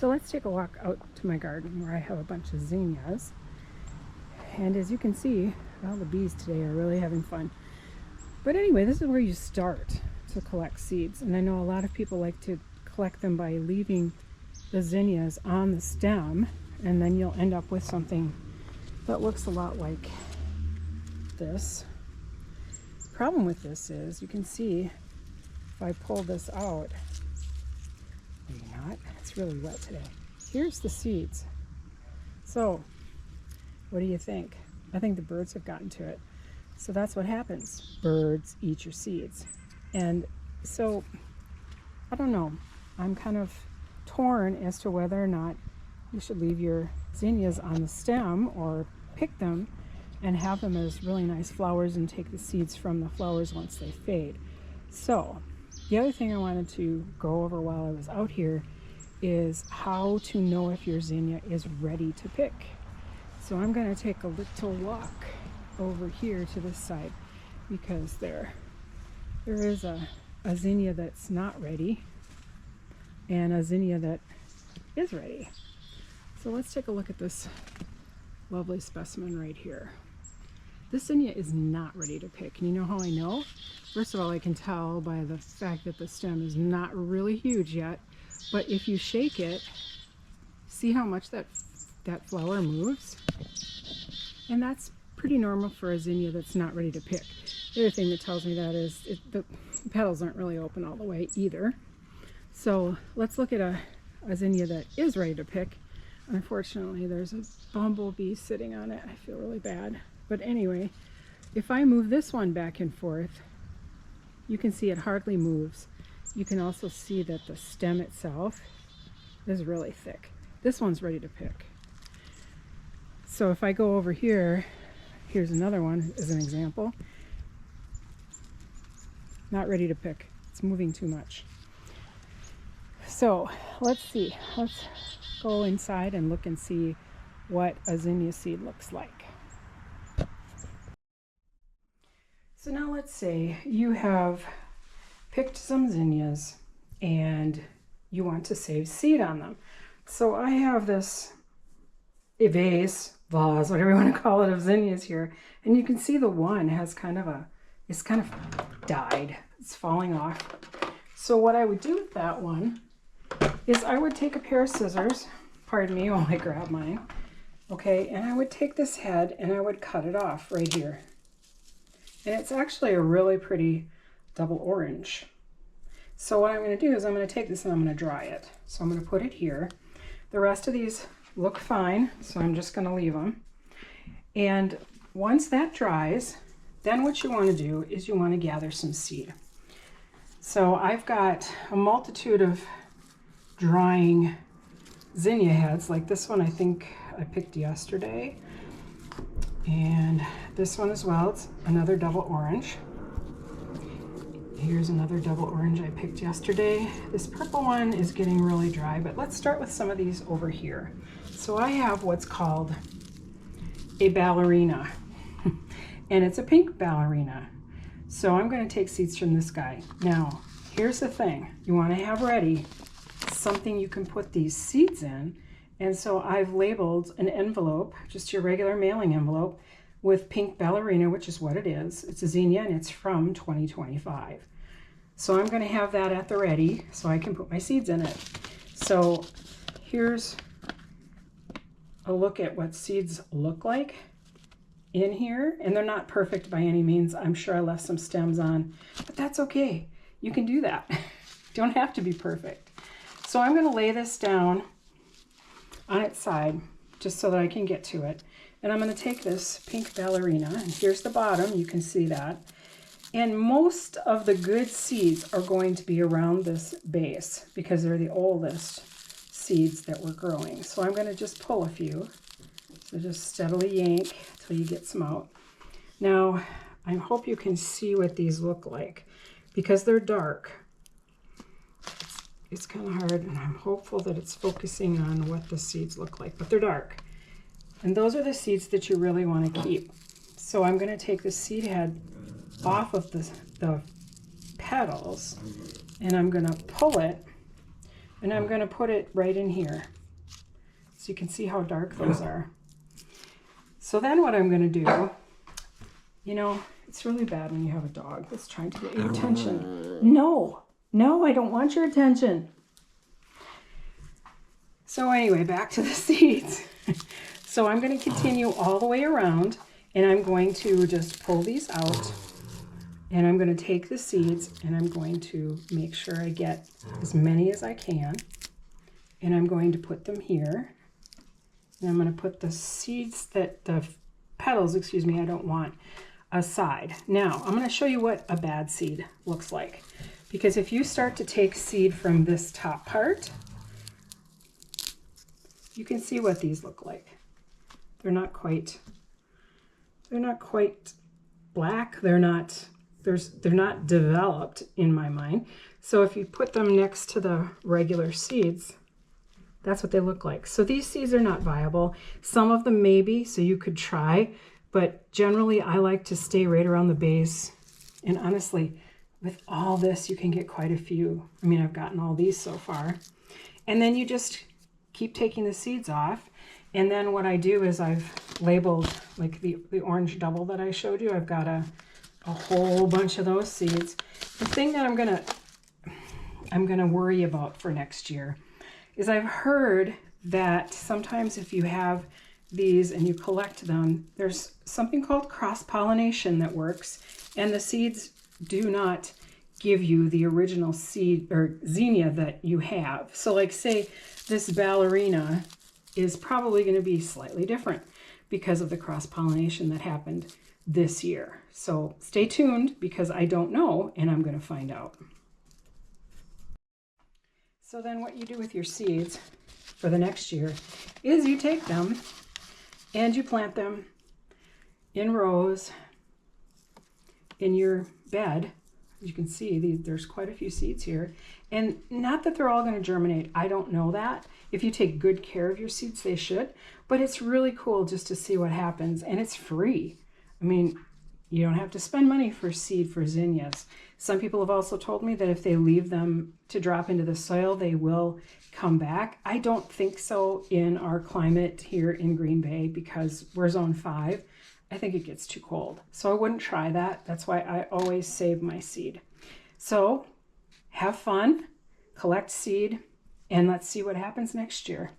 So let's take a walk out to my garden where I have a bunch of zinnias. And as you can see, well, the bees today are really having fun. But anyway, this is where you start to collect seeds. And I know a lot of people like to collect them by leaving the zinnias on the stem, and then you'll end up with something that looks a lot like this. The problem with this is, you can see if I pull this out, maybe not, it's really wet today. Here's the seeds. So what do you think? I think the birds have gotten to it. So that's what happens. Birds eat your seeds. And so, I don't know. I'm kind of torn as to whether or not you should leave your zinnias on the stem or pick them and have them as really nice flowers and take the seeds from the flowers once they fade. So, the other thing I wanted to go over while I was out here is how to know if your zinnia is ready to pick. So I'm going to take a little walk over here to this side, because there is a zinnia that's not ready and a zinnia that is ready. So let's take a look at this lovely specimen right here. This zinnia is not ready to pick. And you know how I know? First of all, I can tell by the fact that the stem is not really huge yet, but if you shake it, see how much that flower moves? And that's pretty normal for a zinnia that's not ready to pick. The other thing that tells me that is the petals aren't really open all the way either. So let's look at a zinnia that is ready to pick. Unfortunately, there's a bumblebee sitting on it. I feel really bad. But anyway, if I move this one back and forth, you can see it hardly moves. You can also see that the stem itself is really thick. This one's ready to pick. So if I go over here, here's another one as an example. Not ready to pick. It's moving too much. So let's see. Let's go inside and look and see what a zinnia seed looks like. So now let's say you have picked some zinnias and you want to save seed on them. So I have this vase, whatever you want to call it, of zinnias here, and you can see the one has it's kind of died. It's falling off. So what I would do with that one is I would take a pair of scissors, pardon me while I grab mine, okay, and I would take this head and I would cut it off right here. And it's actually a really pretty double orange. So what I'm going to do is I'm going to take this and I'm going to dry it. So I'm going to put it here. The rest of these look fine, so I'm just going to leave them. And once that dries, then what you want to do is you want to gather some seed. So I've got a multitude of drying zinnia heads, like this one I think I picked yesterday. And this one as well, it's another double orange. Here's another double orange I picked yesterday. This purple one is getting really dry, but let's start with some of these over here. So I have what's called a ballerina, and it's a pink ballerina. So I'm going to take seeds from this guy. Now, here's the thing. You want to have ready something you can put these seeds in. And so I've labeled an envelope, just your regular mailing envelope, with pink ballerina, which is what it is. It's a zinnia and it's from 2025. So I'm going to have that at the ready so I can put my seeds in it. So here's a look at what seeds look like in here. And they're not perfect by any means. I'm sure I left some stems on, but that's okay. You can do that. Don't have to be perfect. So I'm going to lay this down on its side just so that I can get to it. And I'm going to take this pink ballerina, and here's the bottom, you can see that. And most of the good seeds are going to be around this base because they're the oldest seeds that we're growing. So I'm going to just pull a few. So just steadily yank until you get some out. Now, I hope you can see what these look like because they're dark. It's kind of hard, and I'm hopeful that it's focusing on what the seeds look like, but they're dark. And those are the seeds that you really want to keep. So I'm going to take the seed head off of the petals, and I'm going to pull it And I'm going to put it right in here so you can see how dark those are. So then what I'm going to do, you know, it's really bad when you have a dog that's trying to get your attention. No, no, I don't want your attention. So anyway, back to the seeds. So I'm going to continue all the way around, and I'm going to just pull these out, and I'm going to take the seeds and I'm going to make sure I get as many as I can, and I'm going to put them here, and I'm going to put the seeds that the petals, excuse me, I don't want aside. Now I'm going to show you what a bad seed looks like, because if you start to take seed from this top part, you can see what these look like. They're not quite black. They're not developed in my mind. So if you put them next to the regular seeds, that's what they look like. So these seeds are not viable. Some of them maybe, so you could try, but generally I like to stay right around the base. And honestly, with all this, you can get quite a few. I mean, I've gotten all these so far. And then you just keep taking the seeds off. And then what I do is I've labeled, like the orange double that I showed you, I've got a whole bunch of those seeds. The thing that I'm gonna worry about for next year is I've heard that sometimes if you have these and you collect them, there's something called cross-pollination that works, and the seeds do not give you the original seed or zinnia that you have. So like say this ballerina is probably going to be slightly different because of the cross-pollination that happened this year. So stay tuned, because I don't know and I'm going to find out. So then what you do with your seeds for the next year is you take them and you plant them in rows in your bed. You can see there's quite a few seeds here, and not that they're all going to germinate. I don't know that. If you take good care of your seeds, they should, but it's really cool just to see what happens, and it's free. I mean, you don't have to spend money for seed for zinnias. Some people have also told me that if they leave them to drop into the soil, they will come back. I don't think so in our climate here in Green Bay, because we're zone 5. I think it gets too cold. So I wouldn't try that. That's why I always save my seed. So have fun, collect seed, and let's see what happens next year.